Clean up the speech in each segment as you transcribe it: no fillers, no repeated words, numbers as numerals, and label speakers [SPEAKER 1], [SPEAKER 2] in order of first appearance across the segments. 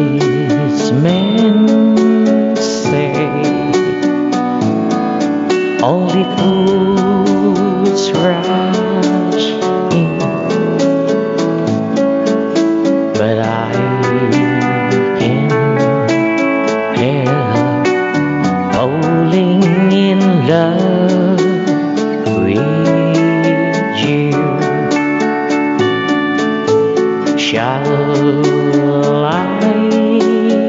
[SPEAKER 1] Wise men say only fools rush in, but I can't help falling in love with you. Shall I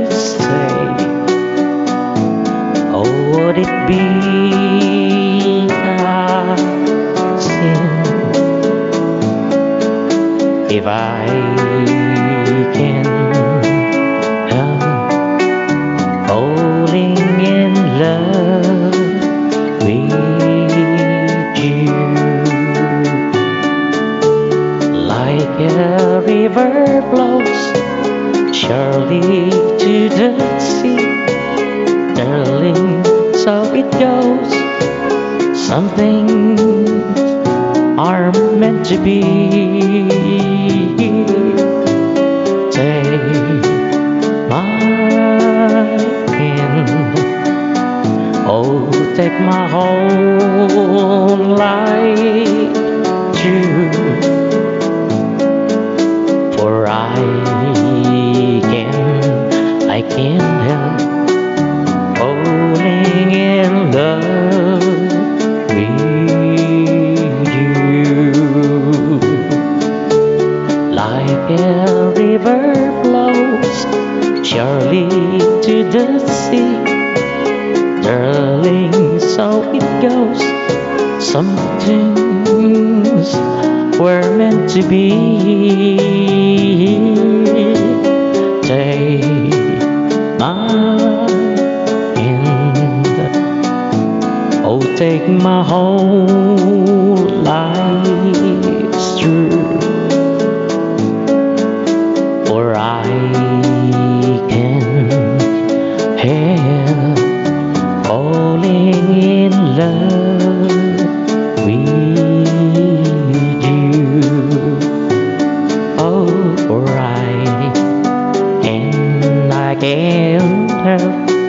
[SPEAKER 1] say, oh, would it be a sin if I can help falling in love with you? Like a river flows surely to the sea, darling, so it goes. Some things are meant to be. Take my hand, oh, take my whole life too. For I can't help falling in love with you. Like a river flows surely to the sea, darling, so it goes. Some things were meant to be. Take my hand, oh, take my whole life through. For I can't help falling in love with you. Oh, for I can't help